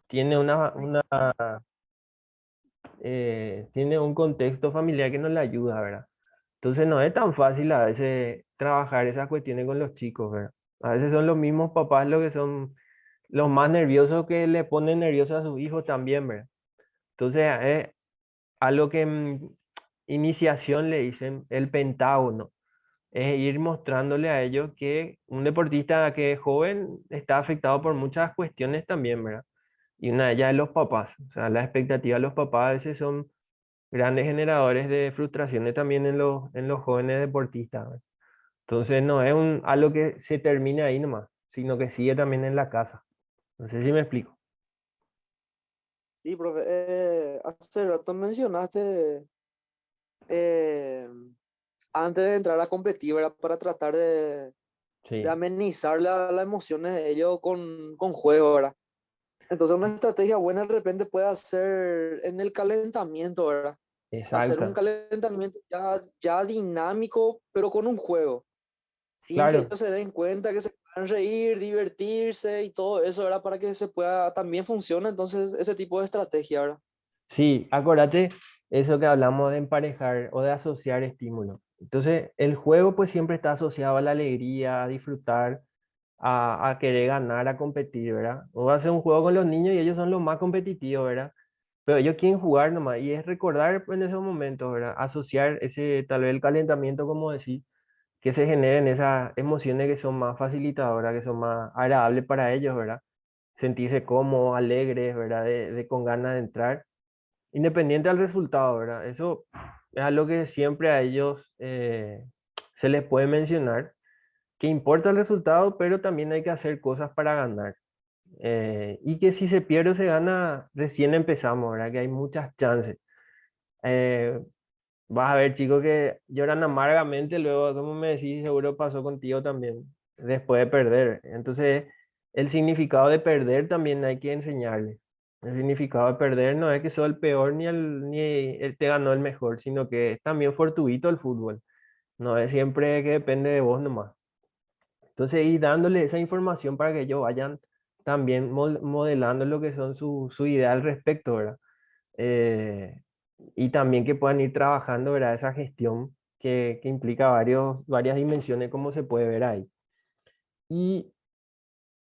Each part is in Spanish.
tiene tiene un contexto familiar que no le ayuda, ¿verdad? Entonces no es tan fácil a veces trabajar esas cuestiones con los chicos, ¿verdad? A veces son los mismos papás los que son los más nerviosos que le ponen nerviosos a sus hijos también, ¿verdad? Entonces, a lo que iniciación le dicen el pentágono, es ir mostrándole a ellos que un deportista que es joven está afectado por muchas cuestiones también, ¿verdad? Y una de ellas es los papás. O sea, las expectativas de los papás a veces son grandes generadores de frustraciones también en los jóvenes deportistas, ¿verdad? Entonces no es algo que se termine ahí nomás, sino que sigue también en la casa. No sé si me explico. Sí, profe, hace rato mencionaste eh, antes de entrar a competir, ¿verdad? Para tratar de Sí, amenizar las emociones de ellos con juego, ¿verdad? Entonces una estrategia buena de repente puede ser en el calentamiento, ¿verdad? Hacer un exacto. calentamiento ya dinámico, pero con un juego, sin que Claro, ellos se den cuenta que se puedan reír, divertirse y todo eso, ¿verdad? Para que se pueda, también funcione entonces ese tipo de estrategia, ¿verdad? sí, acuérdate eso que hablamos de emparejar o de asociar estímulos. Entonces, el juego pues siempre está asociado a la alegría, a disfrutar, a querer ganar, a competir, ¿verdad? O va a hacer un juego con los niños y ellos son los más competitivos, ¿verdad? Pero ellos quieren jugar nomás y es recordar en esos momentos, ¿verdad? Asociar ese, tal vez el calentamiento, como decís, que se generen esas emociones que son más facilitadoras, que son más agradables para ellos, ¿verdad? Sentirse cómodos, alegres, ¿verdad? Con ganas de entrar, independiente del resultado, ¿verdad? Eso es algo que siempre a ellos se les puede mencionar, que importa el resultado, pero también hay que hacer cosas para ganar. Y que si se pierde o se gana, recién empezamos, ¿verdad? Que hay muchas chances. Eh, Vas a ver, chicos, que lloran amargamente luego, como me decís, seguro pasó contigo también, después de perder. Entonces, el significado de perder también hay que enseñarle. El significado de perder no es que sos el peor ni él te ganó el mejor, sino que es también fortuito el fútbol. No es siempre que depende de vos nomás. Entonces, ir dándole esa información para que ellos vayan también modelando lo que son su idea al respecto, ¿verdad? eh, y también que puedan ir trabajando, ¿verdad? Esa gestión que implica varias dimensiones, como se puede ver ahí. Y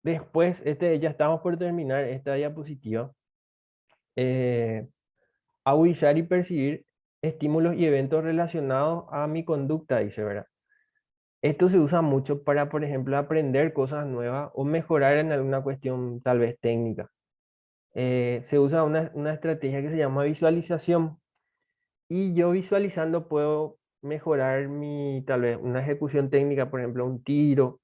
después, ya estamos por terminar esta diapositiva. eh, Agudizar y percibir estímulos y eventos relacionados a mi conducta, dice, ¿verdad? Esto se usa mucho para, por ejemplo, aprender cosas nuevas o mejorar en alguna cuestión tal vez técnica. Se usa una estrategia que se llama visualización. Y yo visualizando puedo mejorar tal vez una ejecución técnica, por ejemplo, un tiro,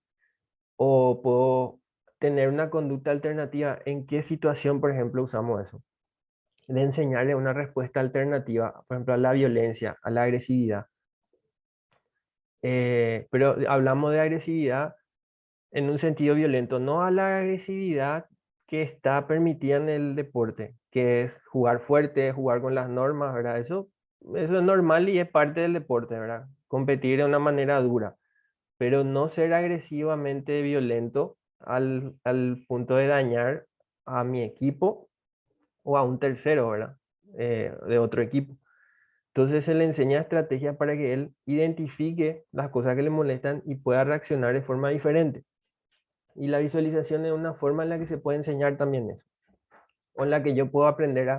o puedo tener una conducta alternativa. ¿En qué situación, por ejemplo, usamos eso? De enseñarle una respuesta alternativa, por ejemplo, a la violencia, a la agresividad. Pero hablamos de agresividad en un sentido violento, no a la agresividad que está permitida en el deporte, que es jugar fuerte, jugar con las normas, ¿verdad? Eso es normal y es parte del deporte, ¿verdad? Competir de una manera dura, pero no ser agresivamente violento al punto de dañar a mi equipo o a un tercero, ¿verdad? De otro equipo. Entonces se le enseña estrategias para que él identifique las cosas que le molestan y pueda reaccionar de forma diferente. Y la visualización es una forma en la que se puede enseñar también eso, o en la que yo puedo aprender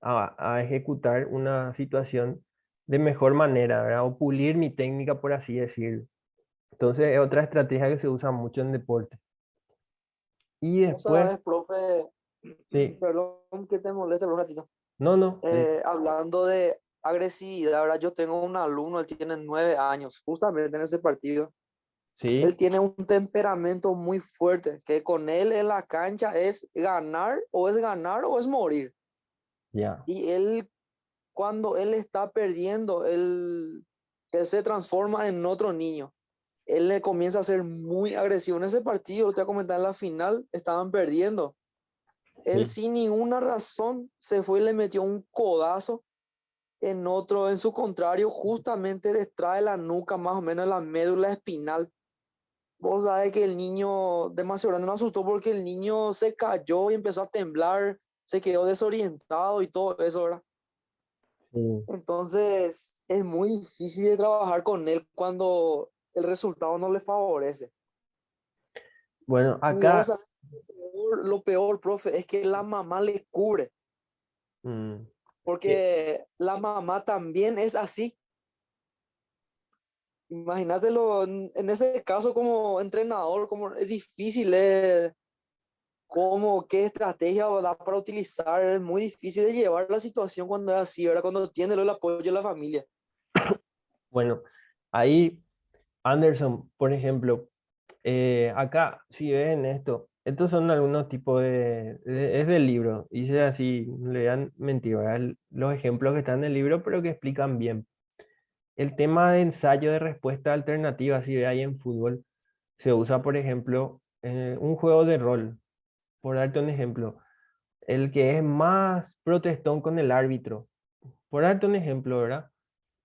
a ejecutar una situación de mejor manera, ¿verdad? O pulir mi técnica, por así decirlo. Entonces es otra estrategia que se usa mucho en deporte. Y Vos después, sabes, profe, sí, perdón que te moleste por un ratito. no, no, Hablando de agresividad, ahora yo tengo un alumno, él tiene 9 años, justamente en ese partido. Él sí, tiene un temperamento muy fuerte, que con él en la cancha es ganar o es morir. ya, Y él, cuando él está perdiendo, él se transforma en otro niño. Él le comienza a ser muy agresivo en ese partido. Te voy a comentar, en la final estaban perdiendo. Él sí, sin ninguna razón se fue y le metió un codazo en otro, en su contrario, justamente detrás de la nuca, más o menos en la médula espinal. Vos sabés que el niño demasiado grande nos asustó porque el niño se cayó y empezó a temblar, se quedó desorientado y todo eso, ¿verdad? Sí. Entonces es muy difícil de trabajar con él cuando el resultado no le favorece. Bueno, Y vos acá, sabés, lo peor, profe, es que la mamá le cubre, mm, que- porque la mamá también es así. Imagínatelo en ese caso como entrenador, como es difícil, cómo, qué estrategia da para utilizar, es muy difícil de llevar la situación cuando es así, ¿verdad? Cuando tiene el apoyo de la familia. bueno, ahí Anderson, por ejemplo, acá, si ven esto, estos son algunos tipos es del libro, hice así, no le dan mentira, ¿verdad? Los ejemplos que están en el libro, pero que explican bien. El tema de ensayo de respuesta alternativa, si ve ahí en fútbol, se usa, por ejemplo, un juego de rol, por darte un ejemplo, el que es más protestón con el árbitro. Por darte un ejemplo, ¿verdad?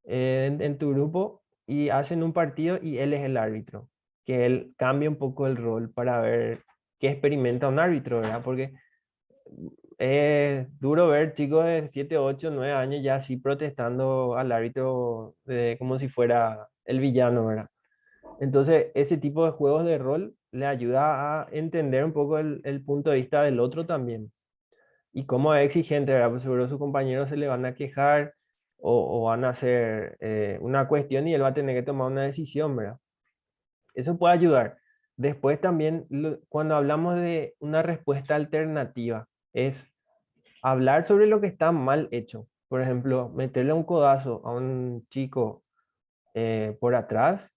En tu grupo y hacen un partido y él es el árbitro, que él cambia un poco el rol para ver qué experimenta un árbitro, ¿verdad? Porque es duro ver chicos de 7 8 9 años ya así protestando al árbitro como si fuera el villano, ¿verdad? Entonces, ese tipo de juegos de rol le ayuda a entender un poco el punto de vista del otro también y cómo es exigente, ¿verdad? Pues seguro sus compañeros se le van a quejar o van a hacer una cuestión y él va a tener que tomar una decisión, ¿verdad? Eso puede ayudar. Después también, cuando hablamos de una respuesta alternativa, es hablar sobre lo que está mal hecho. Por ejemplo, meterle un codazo a un chico por atrás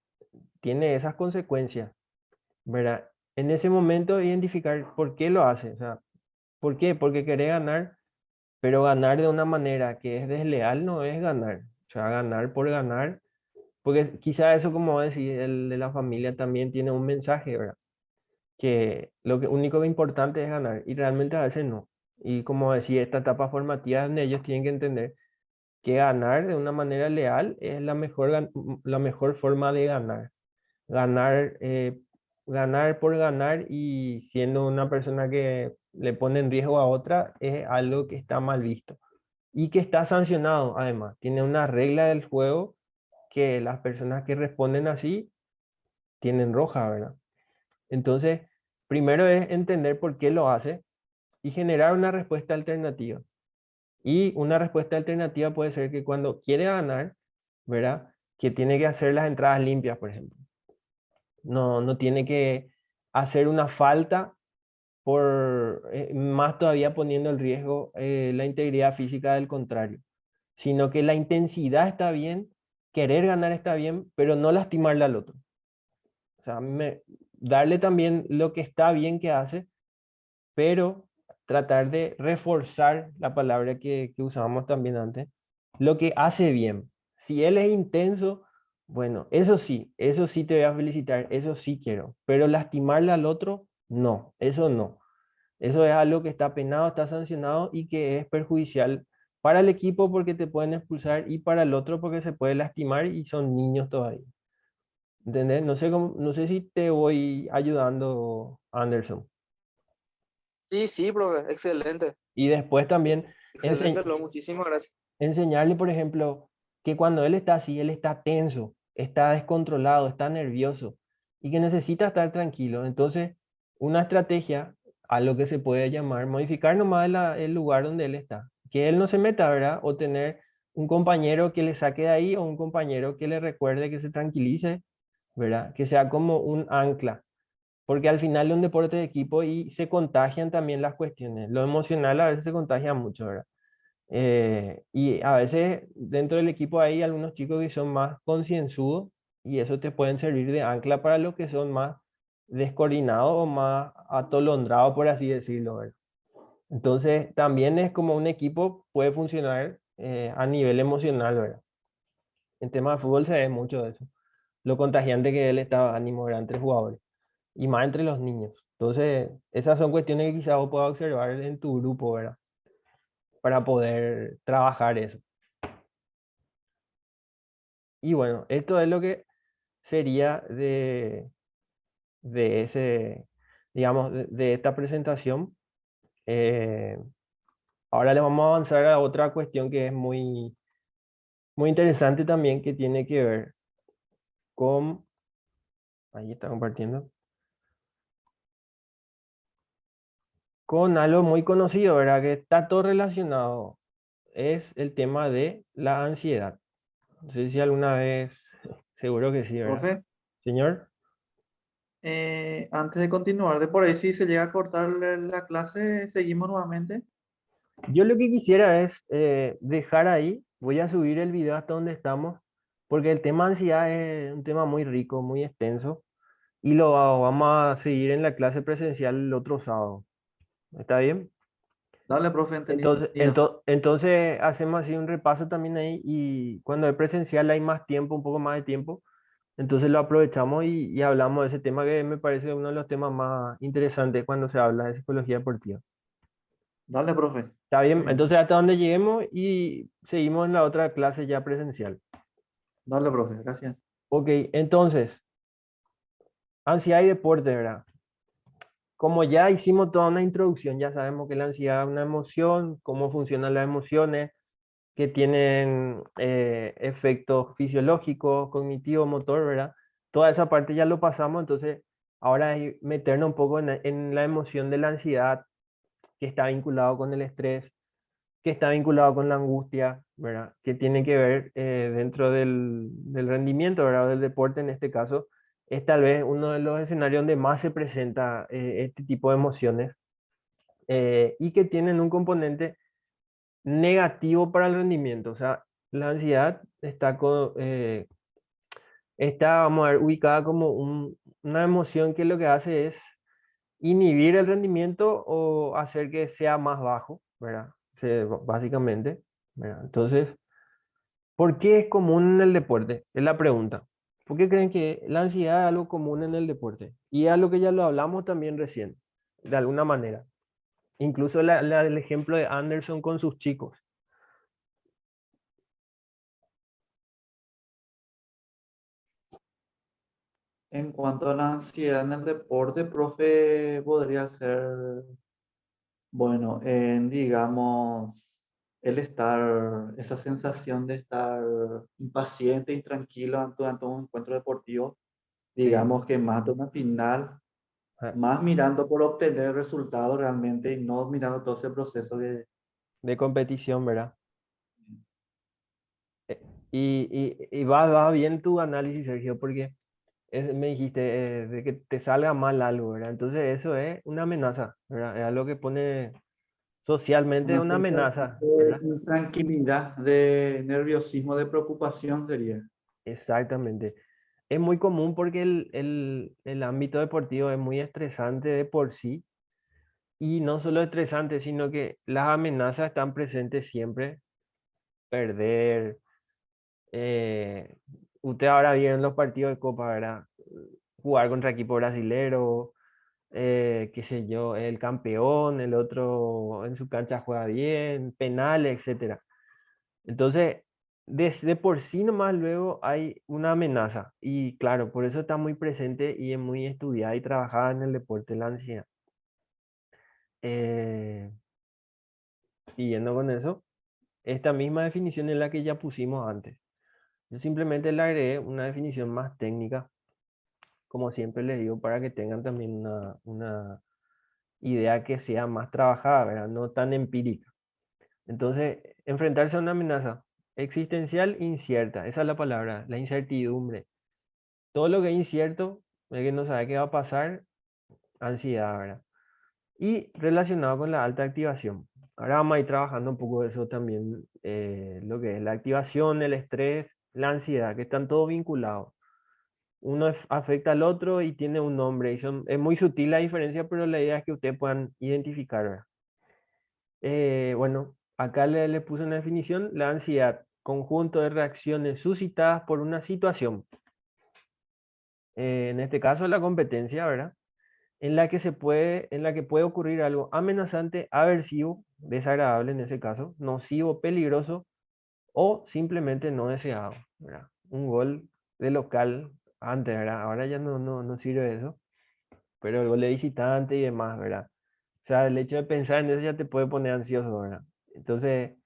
tiene esas consecuencias, ¿verdad? En ese momento identificar por qué lo hace, o sea, ¿por qué? Porque quiere ganar, pero ganar de una manera que es desleal no es ganar. O sea, ganar por ganar, porque quizá eso, como decir, el de la familia también tiene un mensaje, ¿verdad? Que lo que único que importante es ganar y realmente a veces no. Y como decía, esta etapa formativa donde ellos tienen que entender que ganar de una manera leal es la mejor forma de ganar. Ganar, ganar por ganar y siendo una persona que le pone en riesgo a otra es algo que está mal visto y que está sancionado además. Tiene una regla del juego que las personas que responden así tienen roja, ¿verdad? Entonces, primero es entender por qué lo hace y generar una respuesta alternativa. Y una respuesta alternativa puede ser que cuando quiere ganar, ¿verdad? Que tiene que hacer las entradas limpias, por ejemplo. No tiene que hacer una falta por más todavía poniendo en riesgo la integridad física del contrario, sino que la intensidad está bien, querer ganar está bien, pero no lastimarle al otro. O sea, darle también lo que está bien que hace, pero tratar de reforzar la palabra que usábamos también antes, lo que hace bien. Si él es intenso, bueno, eso sí te voy a felicitar, eso sí quiero, pero lastimarle al otro, no, eso no. Eso es algo que está penado, está sancionado y que es perjudicial para el equipo porque te pueden expulsar y para el otro porque se puede lastimar y son niños todavía. ¿Entendés? No sé si te voy ayudando, Anderson. Sí, sí, profe, excelente, Y después también excelente, muchísimas gracias. enseñarle, por ejemplo, que cuando él está así, él está tenso, está descontrolado, está nervioso y que necesita estar tranquilo. Entonces, una estrategia a lo que se puede llamar modificar nomás el lugar donde él está. Que él no se meta, ¿verdad? O tener un compañero que le saque de ahí o un compañero que le recuerde que se tranquilice, ¿verdad? Que sea como un ancla. Porque al final es un deporte de equipo y se contagian también las cuestiones. Lo emocional a veces se contagia mucho, ¿verdad? Y a veces dentro del equipo hay algunos chicos que son más concienzudos y eso te pueden servir de ancla para los que son más descoordinados o más atolondrados, por así decirlo, ¿verdad? Entonces, también es como un equipo puede funcionar a nivel emocional, ¿verdad? En tema de fútbol se ve mucho de eso. Lo contagiante que es el estado de ánimo, ¿verdad? Entre jugadores y más entre los niños. Entonces, esas son cuestiones que quizás vos puedas observar en tu grupo, ¿verdad? Para poder trabajar eso. Y bueno, esto es lo que sería de ese, digamos, de esta presentación. Eh, Ahora le vamos a avanzar a otra cuestión que es muy interesante también, que tiene que ver con, ahí está compartiendo, con algo muy conocido, ¿verdad? Que está todo relacionado. Es el tema de la ansiedad. No sé si alguna vez, seguro que sí, ¿verdad? Profe, Señor, antes de continuar, de por ahí si se llega a cortar la clase, seguimos nuevamente. yo lo que quisiera es dejar ahí, voy a subir el video hasta donde estamos, porque el tema ansiedad es un tema muy rico, muy extenso, y lo vamos a seguir en la clase presencial el otro sábado. ¿Está bien? Dale, profe, Entonces, entendido. entonces hacemos así un repaso también ahí y cuando es presencial hay más tiempo, un poco más de tiempo, entonces lo aprovechamos y hablamos de ese tema que me parece uno de los temas más interesantes cuando se habla de psicología deportiva. Dale, profe. Está bien, Seguimos. entonces hasta donde lleguemos y seguimos en la otra clase ya presencial. Dale, profe, gracias. Ok, entonces, ansiedad y deporte, ¿verdad? Como ya hicimos toda una introducción, ya sabemos que la ansiedad es una emoción, cómo funcionan las emociones, que tienen efectos fisiológicos, cognitivos, motor, ¿verdad? Toda esa parte ya lo pasamos, entonces ahora es meternos un poco en la emoción de la ansiedad, que está vinculado con el estrés, que está vinculado con la angustia, ¿verdad? Que tiene que ver dentro del rendimiento, ¿verdad? Del deporte en este caso, es tal vez uno de los escenarios donde más se presenta este tipo de emociones y que tienen un componente negativo para el rendimiento. O sea, la ansiedad está, vamos a ver, ubicada como una emoción que lo que hace es inhibir el rendimiento o hacer que sea más bajo, ¿verdad? Básicamente, ¿verdad? Entonces, ¿por qué es común en el deporte? Es la pregunta. ¿Por qué creen que la ansiedad es algo común en el deporte? Y es algo que ya lo hablamos también recién, de alguna manera. Incluso el ejemplo de Anderson con sus chicos. En cuanto a la ansiedad en el deporte, profe, podría ser, bueno, digamos, el estar, esa sensación de estar impaciente y tranquilo durante un encuentro deportivo, Sí. digamos que más de una final, Ah, más mirando por obtener el resultado realmente y no mirando todo ese proceso de... de competición, ¿verdad? Y va bien tu análisis, Sergio, porque me dijiste de que te salga mal algo, ¿verdad? Entonces eso es una amenaza, ¿verdad? Es algo que pone socialmente Una una sensación amenaza, de ¿verdad? intranquilidad, de nerviosismo, de preocupación sería. Exactamente. Es muy común porque el ámbito deportivo es muy estresante de por sí y no solo estresante, sino que las amenazas están presentes siempre. Perder. eh, Usted ahora vieron los partidos de Copa, ¿verdad? Jugar contra equipo brasilero, qué sé yo, el campeón, el otro en su cancha juega bien, penales, etcétera. Entonces, desde por sí nomás luego hay una amenaza y claro, por eso está muy presente y es muy estudiada y trabajada en el deporte la ansiedad. Eh, Siguiendo con eso, esta misma definición es la que ya pusimos antes. Yo simplemente le agregué una definición más técnica, como siempre les digo, para que tengan también una idea que sea más trabajada, ¿verdad? No tan empírica. Entonces, enfrentarse a una amenaza existencial incierta, esa es la palabra, la incertidumbre. Todo lo que es incierto, el que no sabe qué va a pasar, ansiedad, ¿verdad? Y relacionado con la alta activación. Ahora vamos a ir trabajando un poco de eso también, lo que es la activación, el estrés, la ansiedad, que están todos vinculados. Uno afecta al otro y tiene un nombre. Es muy sutil la diferencia, pero la idea es que ustedes puedan identificar, ¿verdad? Bueno, acá le puse una definición, la ansiedad, conjunto de reacciones suscitadas por una situación, en este caso la competencia, ¿verdad? En la que puede ocurrir algo amenazante, aversivo, desagradable en ese caso, nocivo, peligroso o simplemente no deseado, ¿verdad? Un gol de local antes, ¿verdad? Ahora ya no sirve eso. pero el gol de visitante y demás, ¿verdad? O sea, el hecho de pensar en eso ya te puede poner ansioso, ¿verdad? Entonces,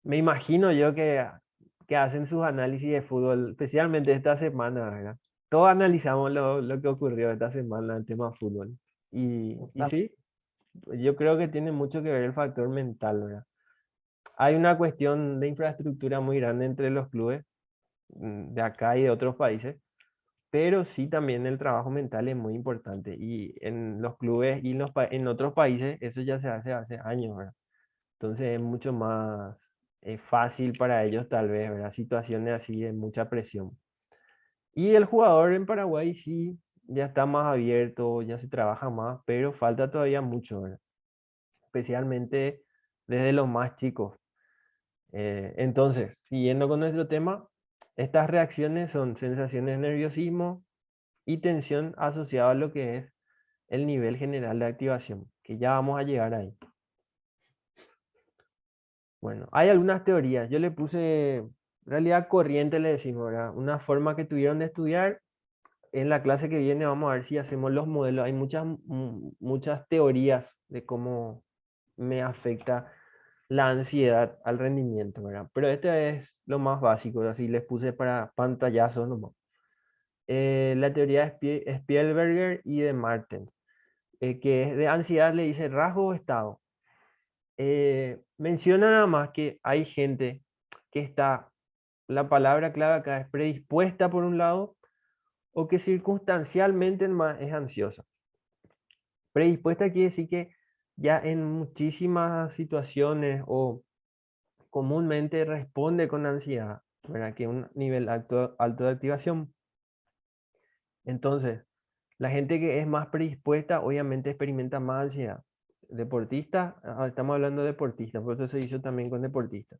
me imagino yo que hacen sus análisis de fútbol, especialmente esta semana, ¿verdad? Todos analizamos lo que ocurrió esta semana en tema fútbol. Y sí, yo creo que tiene mucho que ver el factor mental, ¿verdad? Hay una cuestión de infraestructura muy grande entre los clubes de acá y de otros países, pero sí también el trabajo mental es muy importante. Y en los clubes y en otros países eso ya se hace años, ¿verdad? Entonces es mucho más fácil para ellos tal vez, ¿verdad? Situaciones así de mucha presión. Y el jugador en Paraguay sí, ya está más abierto, ya se trabaja más, pero falta todavía mucho, ¿verdad? Especialmente desde los más chicos. Entonces, siguiendo con nuestro tema, estas reacciones son sensaciones de nerviosismo y tensión asociadas a lo que es el nivel general de activación, que ya vamos a llegar ahí. Bueno, hay algunas teorías. Yo le puse realidad corriente, le decimos, ¿verdad? Una forma que tuvieron de estudiar. En la clase que viene vamos a ver si hacemos los modelos. Hay muchas teorías de cómo me afecta la ansiedad al rendimiento, ¿verdad? Pero este es lo más básico, así les puse para pantallazos nomás. La teoría de Spielberger y de Martin, que es de ansiedad, le dice rasgo o estado. Menciona nada más que hay gente que está, la palabra clave acá es predispuesta por un lado o que circunstancialmente es ansiosa. Predispuesta quiere decir que ya en muchísimas situaciones o comúnmente responde con ansiedad, ¿verdad? Que un nivel alto de activación. Entonces, la gente que es más predispuesta obviamente experimenta más ansiedad. Deportistas, estamos hablando de deportistas, por eso se hizo también con deportistas.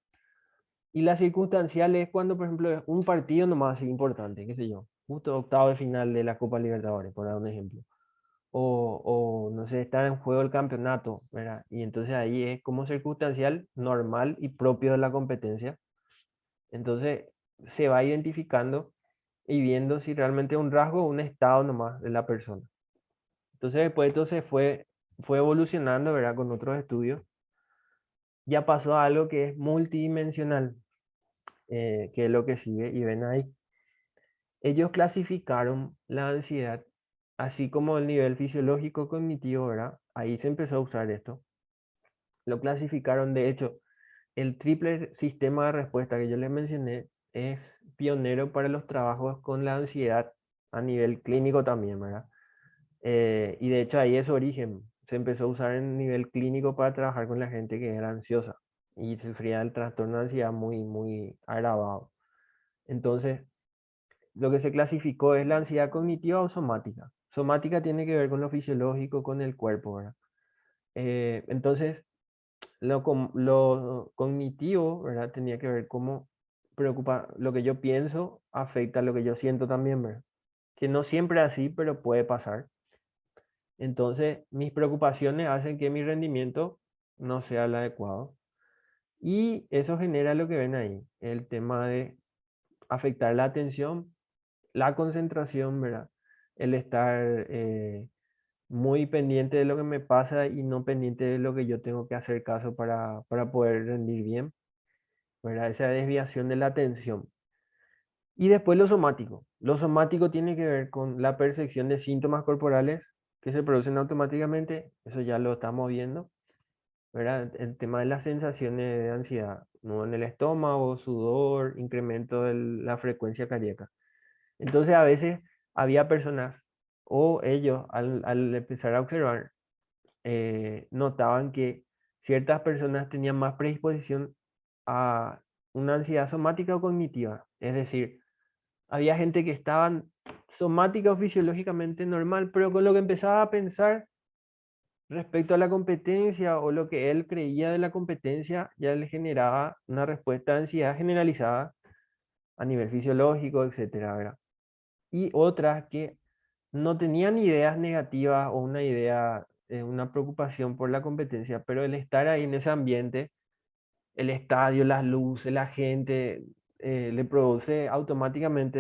Y la circunstancial es cuando, por ejemplo, es un partido nomás así importante, qué sé yo, justo octavo de final de la Copa Libertadores, por dar un ejemplo. O no sé, está en juego el campeonato, ¿verdad? Y entonces ahí es como circunstancial, normal y propio de la competencia. Entonces se va identificando y viendo si realmente es un rasgo o un estado nomás de la persona. Entonces después entonces fue evolucionando, ¿verdad? Con otros estudios. Ya pasó a algo que es multidimensional, que es lo que sigue y ven ahí. Ellos clasificaron la ansiedad, así como el nivel fisiológico cognitivo, ¿verdad? Ahí se empezó a usar esto. Lo clasificaron, de hecho, el triple sistema de respuesta que yo les mencioné es pionero para los trabajos con la ansiedad a nivel clínico también, ¿verdad? Y de hecho ahí es su origen. Se empezó a usar en nivel clínico para trabajar con la gente que era ansiosa y sufría del trastorno de ansiedad muy, muy agravado. Entonces, lo que se clasificó es la ansiedad cognitiva o somática. Somática tiene que ver con lo fisiológico, con el cuerpo, ¿verdad? Entonces, lo cognitivo, ¿verdad? Tenía que ver cómo preocupa, lo que yo pienso afecta lo que yo siento también, ¿verdad? Que no siempre es así, pero puede pasar. Entonces, mis preocupaciones hacen que mi rendimiento no sea el adecuado. Y eso genera lo que ven ahí, el tema de afectar la atención, la concentración, ¿verdad? El estar muy pendiente de lo que me pasa y no pendiente de lo que yo tengo que hacer caso para poder rendir bien, ¿verdad? Esa desviación de la atención. Y después lo somático. Lo somático tiene que ver con la percepción de síntomas corporales que se producen automáticamente, eso ya lo estamos viendo, ¿verdad? El tema de las sensaciones de ansiedad, ¿no? En el estómago, sudor, incremento de la frecuencia cardíaca. Entonces a veces había personas o ellos al empezar a observar notaban que ciertas personas tenían más predisposición a una ansiedad somática o cognitiva. Es decir, había gente que estaban somática o fisiológicamente normal, pero con lo que empezaba a pensar respecto a la competencia o lo que él creía de la competencia, ya le generaba una respuesta de ansiedad generalizada a nivel fisiológico, etcétera, ¿verdad? Y otras que no tenían ideas negativas o una idea, una preocupación por la competencia, pero el estar ahí en ese ambiente, el estadio, las luces, la gente, le produce automáticamente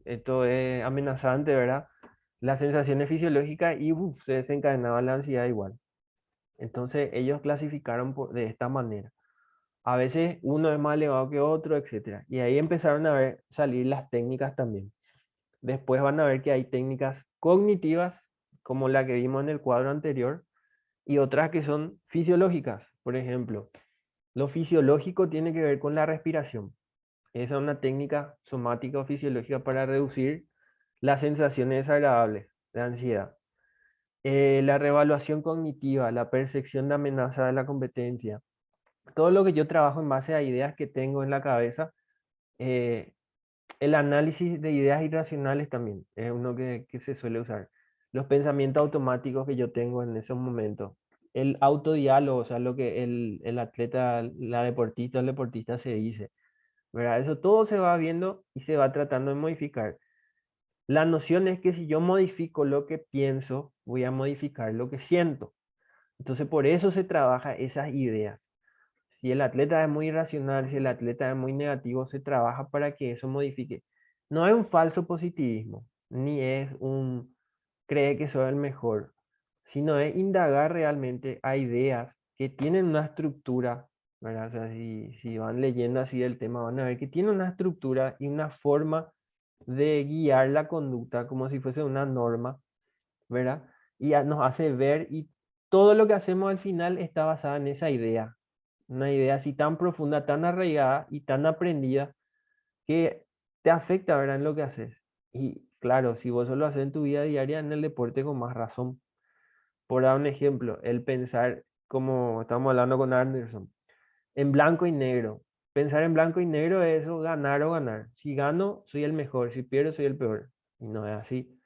esto es amenazante, ¿verdad? las sensaciones fisiológicas y se desencadenaba la ansiedad igual. Entonces ellos clasificaron de esta manera. A veces uno es más elevado que otro, etcétera. Y ahí empezaron a ver salir las técnicas también. Después van a ver que hay técnicas cognitivas, como la que vimos en el cuadro anterior, y otras que son fisiológicas. Por ejemplo, lo fisiológico tiene que ver con la respiración. Esa es una técnica somática o fisiológica para reducir las sensaciones desagradables de ansiedad. La reevaluación cognitiva, la percepción de amenaza de la competencia, todo lo que yo trabajo en base a ideas que tengo en la cabeza, eh, el análisis de ideas irracionales también es uno que se suele usar. Los pensamientos automáticos que yo tengo en esos momentos. El autodiálogo, o sea, lo que el atleta, la deportista, el deportista se dice, ¿verdad? Eso todo se va viendo y se va tratando de modificar. La noción es que si yo modifico lo que pienso, voy a modificar lo que siento. Entonces, por eso se trabaja esas ideas. Si el atleta es muy irracional, si el atleta es muy negativo, se trabaja para que eso modifique. No es un falso positivismo, ni es un cree que soy el mejor, sino es indagar realmente a ideas que tienen una estructura, ¿verdad? O sea, si van leyendo así el tema, van a ver que tiene una estructura y una forma de guiar la conducta como si fuese una norma, ¿verdad? Y nos hace ver y todo lo que hacemos al final está basado en esa idea, una idea así tan profunda, tan arraigada y tan aprendida que te afecta, ¿verdad? En lo que haces. Y claro, si vos solo haces en tu vida diaria, en el deporte con más razón. Por dar un ejemplo, el pensar, como estamos hablando con Anderson, en blanco y negro. Pensar en blanco y negro es eso, ganar o ganar. Si gano, soy el mejor, si pierdo, soy el peor. Y no es así,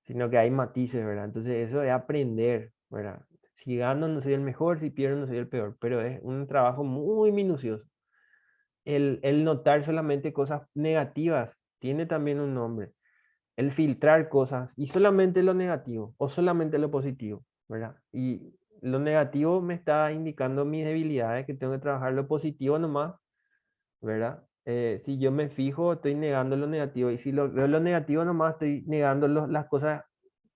sino que hay matices, ¿verdad? Entonces eso es aprender, ¿verdad? Si gano, no soy el mejor, si pierdo, no soy el peor, pero es un trabajo muy minucioso. El notar solamente cosas negativas tiene también un nombre. El filtrar cosas y solamente lo negativo o solamente lo positivo, ¿verdad? Y lo negativo me está indicando mis debilidades, que tengo que trabajar lo positivo nomás, ¿verdad? Si yo me fijo, estoy negando lo negativo y si veo lo negativo nomás, estoy negando las cosas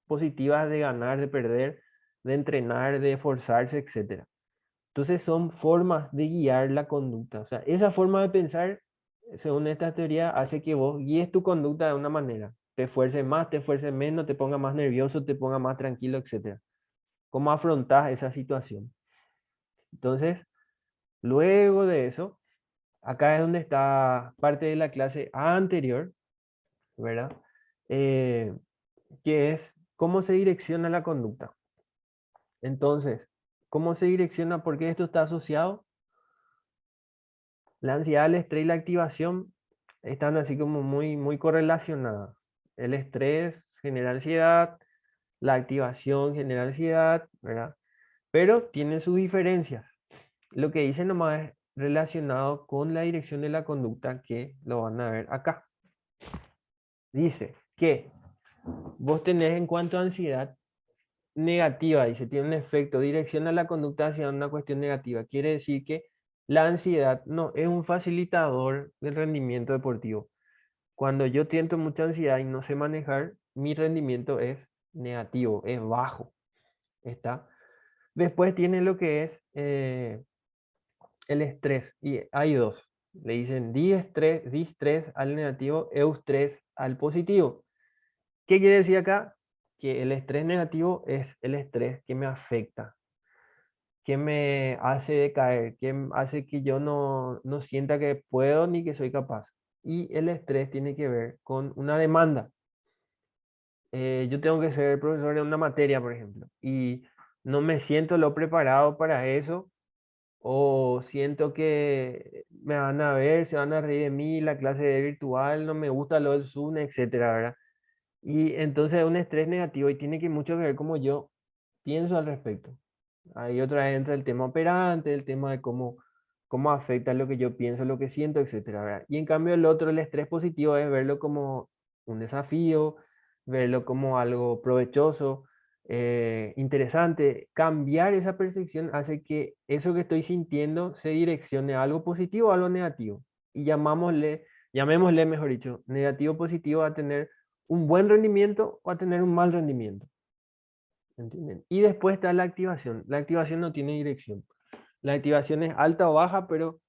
positivas de ganar, de perder, de entrenar, de esforzarse, etcétera. Entonces son formas de guiar la conducta. O sea, esa forma de pensar, según esta teoría, hace que vos guíes tu conducta de una manera. Te esfuerces más, te esfuerces menos, te ponga más nervioso, te ponga más tranquilo, etcétera. ¿Cómo afrontas esa situación? Entonces, luego de eso, acá es donde está parte de la clase anterior, ¿verdad? Eh, que es cómo se direcciona la conducta. Entonces, ¿cómo se direcciona? Porque esto está asociado. La ansiedad, el estrés y la activación están así como muy correlacionadas. El estrés genera ansiedad, la activación genera ansiedad, ¿verdad? Pero tienen sus diferencias. Lo que dice nomás es relacionado con la dirección de la conducta, que lo van a ver acá. Dice que vos tenés en cuanto a ansiedad negativa, dice, tiene un efecto, direcciona la conducta hacia una cuestión negativa. Quiere decir que la ansiedad no es un facilitador del rendimiento deportivo. Cuando yo siento mucha ansiedad y no sé manejar, mi rendimiento es negativo, es bajo. ¿Está? Después tiene lo que es el estrés. Y hay dos. Le dicen distrés al negativo, eustrés al positivo. ¿Qué quiere decir acá? Que el estrés negativo es el estrés que me afecta, que me hace decaer, que hace que yo no sienta que puedo ni que soy capaz. Y el estrés tiene que ver con una demanda. Yo tengo que ser profesor de una materia, por ejemplo, y no me siento lo preparado para eso, o siento que me van a ver, se van a reír de mí, la clase es virtual, no me gusta lo del Zoom, etcétera, ¿verdad? Y entonces es un estrés negativo y tiene que mucho que ver cómo yo pienso al respecto. Ahí otra vez entra el tema operante, el tema de cómo afecta lo que yo pienso, lo que siento, etcétera, ¿verdad? Y en cambio el otro, el estrés positivo, es verlo como un desafío, verlo como algo provechoso, interesante. Cambiar esa percepción hace que eso que estoy sintiendo se direccione a algo positivo o a algo negativo. Y llamémosle, mejor dicho, negativo positivo a tener un buen rendimiento o a tener un mal rendimiento. ¿Entienden? Y después está la activación. La activación no tiene dirección. La activación es alta o baja, pero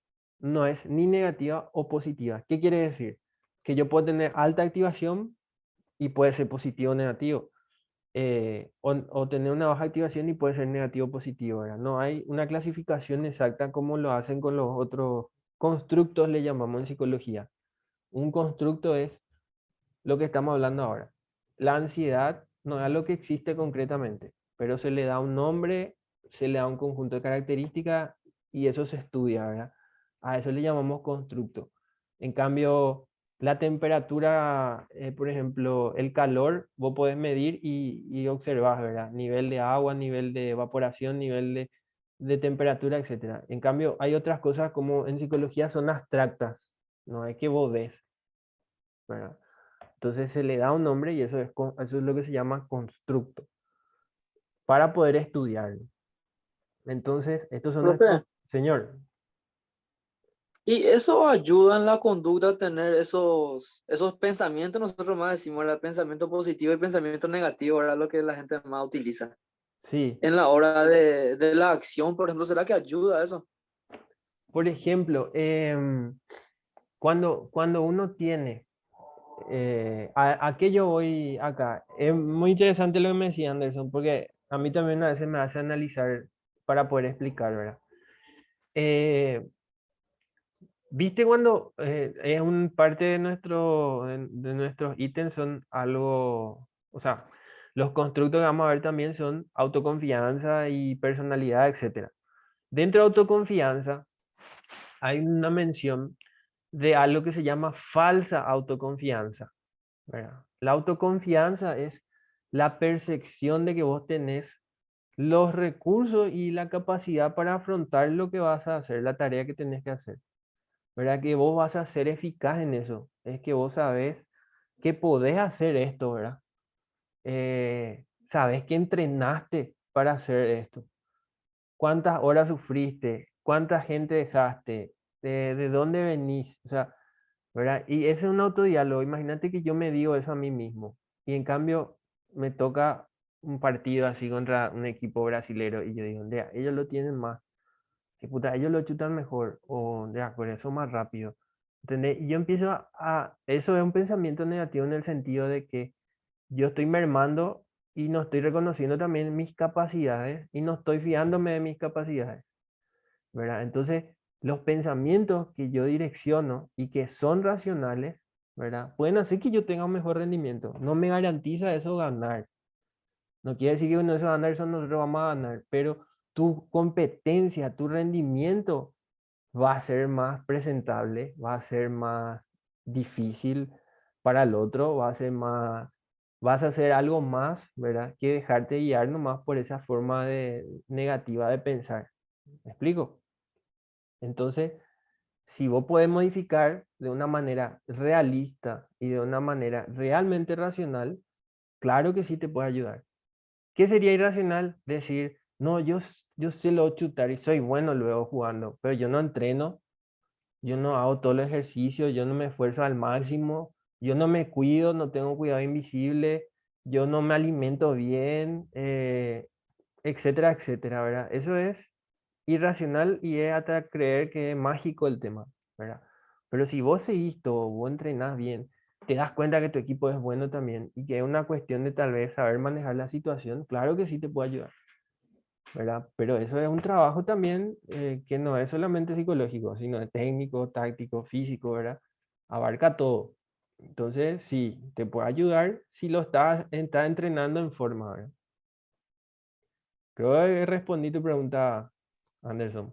no es ni negativa o positiva. ¿Qué quiere decir? Que yo puedo tener alta activación y puede ser positivo o negativo. O tener una baja activación y puede ser negativo o positivo, ¿verdad? No hay una clasificación exacta como lo hacen con los otros constructos, le llamamos en psicología. Un constructo es lo que estamos hablando ahora. La ansiedad no es algo que existe concretamente, pero se le da un nombre, se le da un conjunto de características y eso se estudia, ¿verdad? A eso le llamamos constructo. En cambio, la temperatura, por ejemplo, el calor, vos podés medir y observar, ¿verdad? Nivel de agua, nivel de evaporación, nivel de temperatura, etcétera. En cambio, hay otras cosas como en psicología son abstractas, no es que vos ves, ¿verdad? Entonces se le da un nombre y eso es lo que se llama constructo para poder estudiarlo. Entonces, estos son nuestros... Profe, Señor, y eso ayuda en la conducta a tener esos pensamientos, nosotros más decimos, el pensamiento positivo y pensamiento negativo, ¿verdad? Lo que la gente más utiliza. sí. En la hora de la acción, por ejemplo, ¿será que ayuda eso? Por ejemplo, cuando uno tiene... ¿a qué yo voy acá? Es muy interesante lo que me decía Anderson, porque a mí también a veces me hace analizar para poder explicar, ¿verdad? Eh, ¿Viste cuando es un parte de de nuestros ítems son algo, o sea, los constructos que vamos a ver también son autoconfianza y personalidad, etcétera? Dentro de autoconfianza hay una mención de algo que se llama falsa autoconfianza, ¿verdad? La autoconfianza es la percepción de que vos tenés los recursos y la capacidad para afrontar lo que vas a hacer, la tarea que tenés que hacer. ¿Verdad? Que vos vas a ser eficaz en eso. Es que vos sabés que podés hacer esto, ¿verdad? Sabés que entrenaste para hacer esto. ¿Cuántas horas sufriste? ¿Cuánta gente dejaste? De dónde venís? O sea, ¿verdad? Y ese es un autodiálogo. Imagínate que yo me digo eso a mí mismo. Y en cambio me toca un partido así contra un equipo brasilero y yo digo, "Ndea, ellos lo tienen más. Que puta, ellos lo chutan mejor o ya, por eso más rápido. ¿Entendés? Y yo empiezo eso es un pensamiento negativo en el sentido de que yo estoy mermando y no estoy reconociendo también mis capacidades y no estoy fiándome de mis capacidades, ¿verdad? Entonces, los pensamientos que yo direcciono y que son racionales, ¿verdad? Pueden hacer que yo tenga un mejor rendimiento. No me garantiza eso ganar. No quiere decir que uno se va a ganar, eso nosotros vamos a ganar, pero tu competencia, tu rendimiento va a ser más presentable, va a ser más difícil para el otro, va a ser más, vas a hacer algo más, ¿verdad? Que dejarte guiar nomás por esa forma negativa de pensar. ¿Me explico? Entonces, si vos podés modificar de una manera realista y de una manera realmente racional, claro que sí te puede ayudar. ¿Qué sería irracional? Decir, no, yo sé lo chutar y soy bueno luego jugando, pero yo no entreno, yo no hago todo el ejercicio, yo no me esfuerzo al máximo, yo no me cuido, no tengo cuidado invisible, yo no me alimento bien, etcétera, etcétera, ¿verdad? Eso es irracional y es hasta creer que es mágico el tema, ¿verdad? Pero si vos seguís todo, vos entrenás bien, te das cuenta que tu equipo es bueno también y que es una cuestión de tal vez saber manejar la situación, claro que sí te puede ayudar, ¿verdad? Pero eso es un trabajo también que no es solamente psicológico, sino de técnico, táctico, físico, ¿verdad? Abarca todo. Entonces, sí, te puede ayudar si lo estás entrenando en forma, ¿verdad? Creo que respondí tu pregunta, Anderson.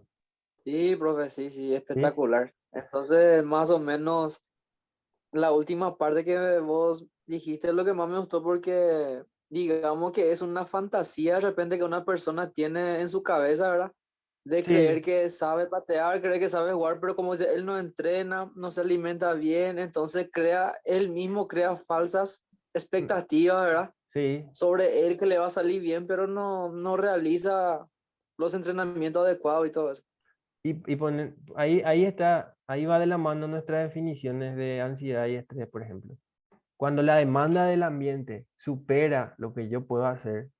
Sí, profe, sí, sí, ¿Sí? espectacular. Entonces, más o menos, la última parte que vos dijiste es lo que más me gustó porque digamos que es una fantasía de repente que una persona tiene en su cabeza, ¿verdad? De creer Sí, que sabe patear, creer que sabe jugar, pero como él no entrena, no se alimenta bien, entonces él mismo crea falsas expectativas, ¿verdad? sí. Sobre él que le va a salir bien, pero no realiza los entrenamientos adecuados y todo eso. Ahí está, ahí va de la mano nuestras definiciones de ansiedad y estrés, por ejemplo. Cuando la demanda del ambiente supera lo que yo puedo hacer,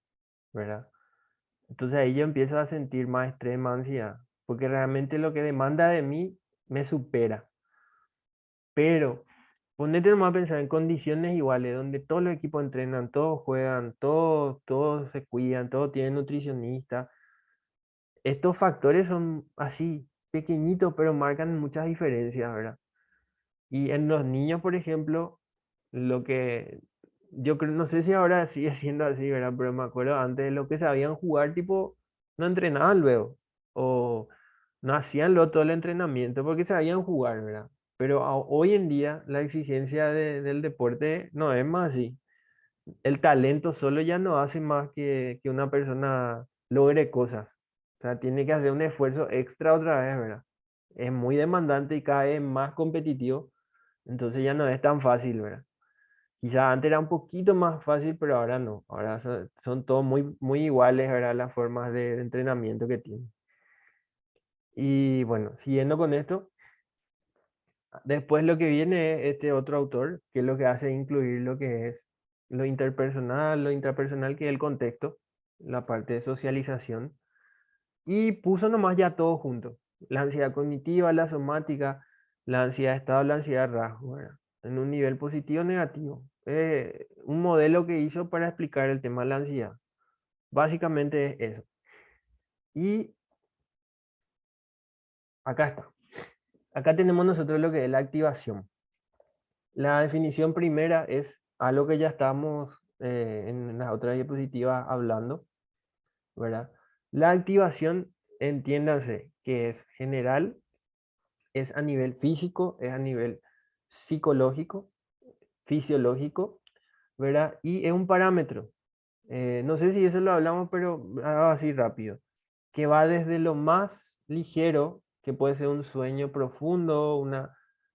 ¿verdad? Entonces ahí yo empiezo a sentir más estrés, más ansiedad, porque realmente lo que demanda de mí me supera. Pero ponete nomás a pensar en condiciones iguales, donde todos los equipos entrenan, todos juegan, todos se cuidan, todos tienen nutricionista. Estos factores son así, pequeñitos, pero marcan muchas diferencias, ¿verdad? Y en los niños, por ejemplo, lo que yo creo, no sé si ahora sigue siendo así, ¿verdad? Pero me acuerdo antes, lo que sabían jugar, tipo, no entrenaban luego, o no hacían luego todo el entrenamiento porque sabían jugar, ¿verdad? Pero hoy en día la exigencia del deporte no es más así. El talento solo ya no hace más que una persona logre cosas. O sea, tiene que hacer un esfuerzo extra otra vez, ¿verdad? Es muy demandante y cada vez más competitivo, entonces ya no es tan fácil, ¿verdad? Quizá antes era un poquito más fácil, pero ahora no. Ahora son todos muy iguales, ¿verdad? Las formas de entrenamiento que tienen. Y bueno, siguiendo con esto, después lo que viene es este otro autor, que es lo que hace incluir lo que es lo interpersonal, lo intrapersonal, que es el contexto, la parte de socialización, y puso nomás ya todo junto. La ansiedad cognitiva, la somática, la ansiedad de estado, la ansiedad de rasgo, ¿verdad? En un nivel positivo o negativo. Un modelo que hizo para explicar el tema de la ansiedad. Básicamente es eso. Y acá está. Acá tenemos nosotros lo que es la activación. La definición primera es algo que ya estábamos en las otras diapositivas hablando, ¿verdad? La activación, entiéndase que es general, es a nivel físico, es a nivel psicológico, fisiológico, ¿verdad? Y es un parámetro. No sé si eso lo hablamos, pero así rápido. Que va desde lo más ligero, que puede ser un sueño profundo,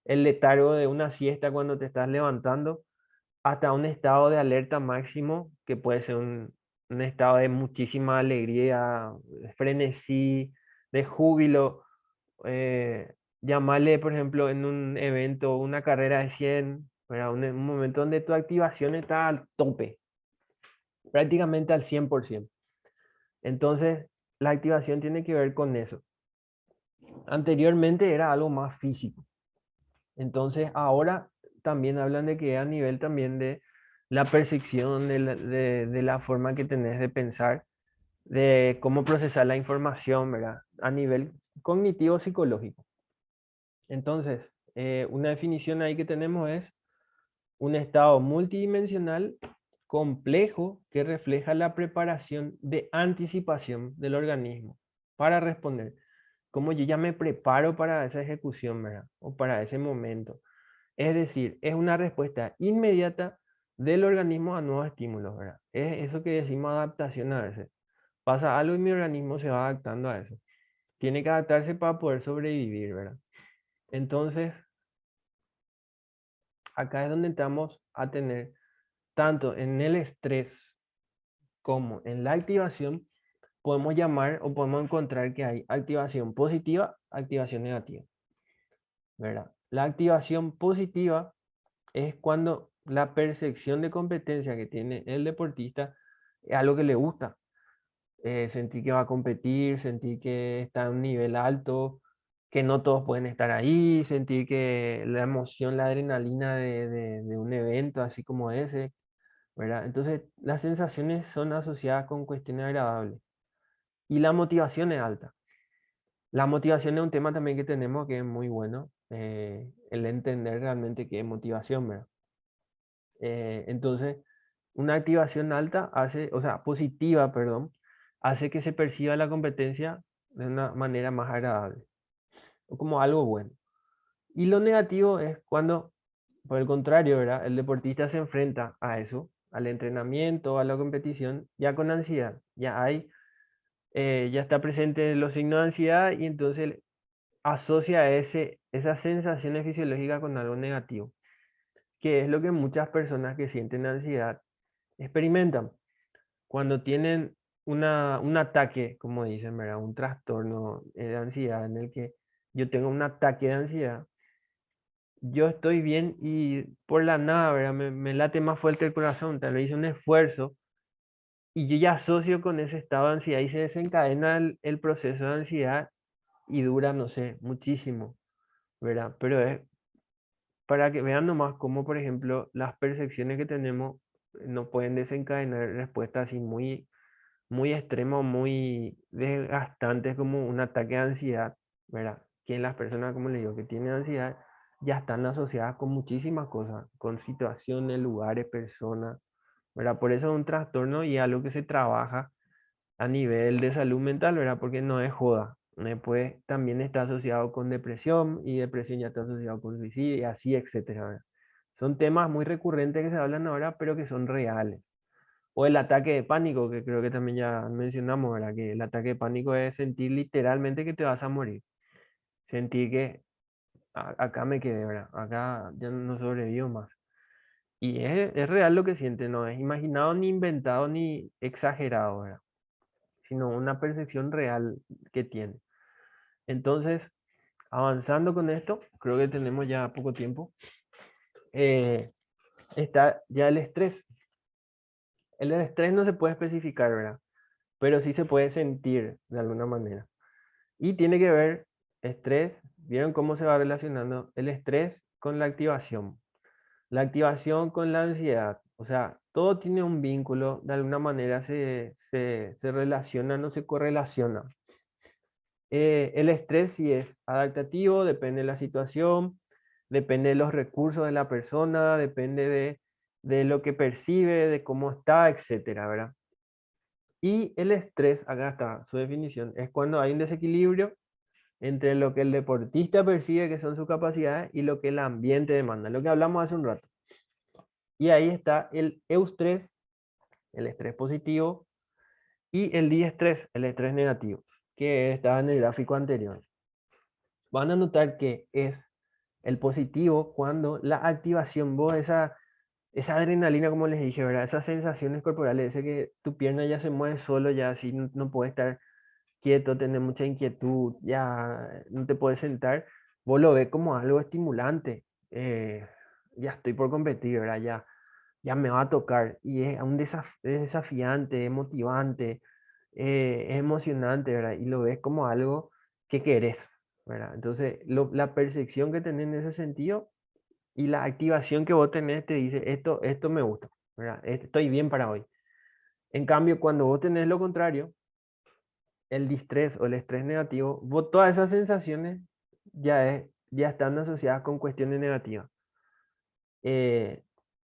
el letargo de una siesta cuando te estás levantando, hasta un estado de alerta máximo, que puede ser un estado de muchísima alegría, de frenesí, de júbilo. Llamarle, por ejemplo, en un evento, una carrera de 100, ¿verdad? Un momento donde tu activación está al tope, prácticamente al 100%. Entonces, la activación tiene que ver con eso. Anteriormente era algo más físico. Entonces, ahora también hablan de que a nivel también de la percepción, de la forma que tenés de pensar, de cómo procesar la información, ¿verdad? A nivel cognitivo psicológico. Entonces, una definición ahí que tenemos es un estado multidimensional complejo que refleja la preparación de anticipación del organismo para responder. Como yo ya me preparo para esa ejecución, ¿verdad? O para ese momento. Es decir, es una respuesta inmediata del organismo a nuevos estímulos, ¿verdad? Es eso que decimos adaptación a veces. Pasa algo y mi organismo se va adaptando a eso. Tiene que adaptarse para poder sobrevivir, ¿verdad? Entonces, acá es donde entramos a tener, tanto en el estrés como en la activación, podemos llamar o podemos encontrar que hay activación positiva, activación negativa, ¿verdad? La activación positiva es cuando la percepción de competencia que tiene el deportista es algo que le gusta. Sentir que va a competir, sentir que está a un nivel alto, que no todos pueden estar ahí, sentir que la emoción, la adrenalina de un evento así como ese, ¿verdad? Entonces, las sensaciones son asociadas con cuestiones agradables y la motivación es alta. La motivación es un tema también que tenemos que es muy bueno, el entender realmente qué es motivación, ¿verdad? Entonces, una activación alta hace, o sea, positiva, perdón, hace que se perciba la competencia de una manera más agradable, o como algo bueno. Y lo negativo es cuando, por el contrario, ¿verdad? El deportista se enfrenta a eso, al entrenamiento, a la competición, ya con ansiedad. Ya está presente los signos de ansiedad y entonces asocia esas sensaciones fisiológicas con algo negativo, que es lo que muchas personas que sienten ansiedad experimentan. Cuando tienen un ataque, como dicen, ¿verdad? Un trastorno de ansiedad en el que yo tengo un ataque de ansiedad, yo estoy bien y por la nada, ¿verdad? Me late más fuerte el corazón, tal vez hice un esfuerzo y yo ya asocio con ese estado de ansiedad y se desencadena el proceso de ansiedad y dura, no sé, muchísimo, ¿verdad? Pero es para que vean nomás cómo, por ejemplo, las percepciones que tenemos no pueden desencadenar respuestas así muy extremas, muy desgastantes como un ataque de ansiedad, ¿verdad? Que en las personas, como le digo, que tienen ansiedad, ya están asociadas con muchísimas cosas, con situaciones, lugares, personas, ¿verdad? Por eso es un trastorno y algo que se trabaja a nivel de salud mental, ¿verdad? Porque no es joda. Después también está asociado con depresión y depresión ya está asociado con suicidio y así, etcétera, ¿verdad? Son temas muy recurrentes que se hablan ahora, pero que son reales. O el ataque de pánico, que creo que también ya mencionamos, ¿verdad? Que el ataque de pánico es sentir literalmente que te vas a morir. Sentir que acá me quedé, ¿verdad? Acá ya no sobrevivo más. Y es real lo que siente, no es imaginado ni inventado ni exagerado, ¿verdad? Sino una percepción real que tiene. Entonces, avanzando con esto, creo que tenemos ya poco tiempo. Está ya el estrés. El estrés no se puede especificar, ¿verdad? Pero sí se puede sentir de alguna manera. Y tiene que ver estrés, ¿vieron cómo se va relacionando el estrés con la activación? La activación con la ansiedad. O sea, todo tiene un vínculo, de alguna manera se relaciona, no se correlaciona. El estrés sí es adaptativo, depende de la situación, depende de los recursos de la persona, depende de lo que percibe, de cómo está, etcétera, ¿verdad? Y el estrés, acá está su definición, es cuando hay un desequilibrio entre lo que el deportista percibe que son sus capacidades y lo que el ambiente demanda, lo que hablamos hace un rato. Y ahí está el eustrés, el estrés positivo, y el diestrés, el estrés negativo, que estaba en el gráfico anterior. Van a notar que es el positivo cuando la activación, vos, esa adrenalina, como les dije, ¿verdad? Esas sensaciones corporales, ese que tu pierna ya se mueve solo, ya así no puede estar quieto, tener mucha inquietud, ya no te puedes sentar, vos lo ves como algo estimulante. Ya estoy por competir, ¿verdad? Ya me va a tocar. Y es, es desafiante, es motivante, es emocionante, ¿verdad? Y lo ves como algo que querés, ¿verdad? Entonces, la percepción que tenés en ese sentido y la activación que vos tenés te dice, esto me gusta, ¿verdad? Estoy bien para hoy. En cambio, cuando vos tenés lo contrario, el distrés o el estrés negativo, vos todas esas sensaciones ya están asociadas con cuestiones negativas. Eh,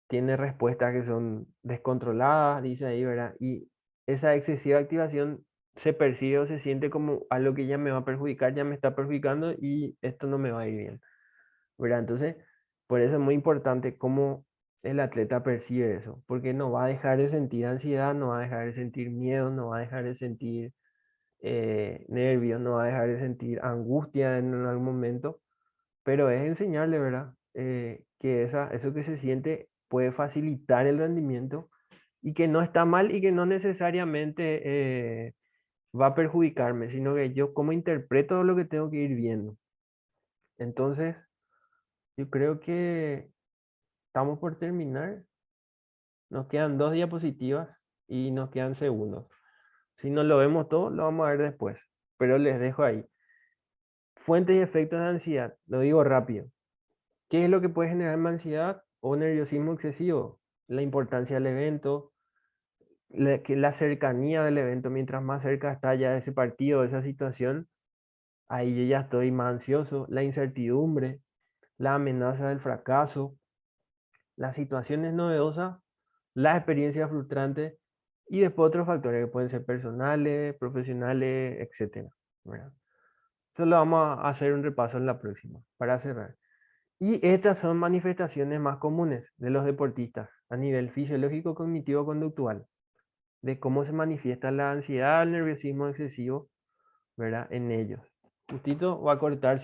Tiene respuestas que son descontroladas, dice ahí, ¿verdad? Y esa excesiva activación se percibe o se siente como algo que ya me va a perjudicar, ya me está perjudicando y esto no me va a ir bien, ¿verdad? Entonces, por eso es muy importante cómo el atleta percibe eso, porque no va a dejar de sentir ansiedad, no va a dejar de sentir miedo, no va a dejar de sentir nervios, no va a dejar de sentir angustia en algún momento, pero es enseñarle, ¿verdad? Que eso que se siente puede facilitar el rendimiento y que no está mal y que no necesariamente va a perjudicarme, sino que yo cómo interpreto lo que tengo que ir viendo. Entonces, yo creo que estamos por terminar. Nos quedan 2 diapositivas y nos quedan segundos. Si no lo vemos todo, lo vamos a ver después, pero les dejo ahí. Fuentes y efectos de ansiedad. Lo digo rápido. ¿Qué es lo que puede generar ansiedad o nerviosismo excesivo? La importancia del evento, la cercanía del evento, mientras más cerca está ya de ese partido, de esa situación, ahí yo ya estoy más ansioso. La incertidumbre, la amenaza del fracaso, las situaciones novedosas, las experiencias frustrantes y después otros factores que pueden ser personales, profesionales, etcétera, ¿verdad? Eso lo vamos a hacer un repaso en la próxima, para cerrar. Y estas son manifestaciones más comunes de los deportistas a nivel fisiológico, cognitivo, conductual, de cómo se manifiesta la ansiedad, el nerviosismo excesivo, ¿verdad? En ellos. Justito va a cortarse.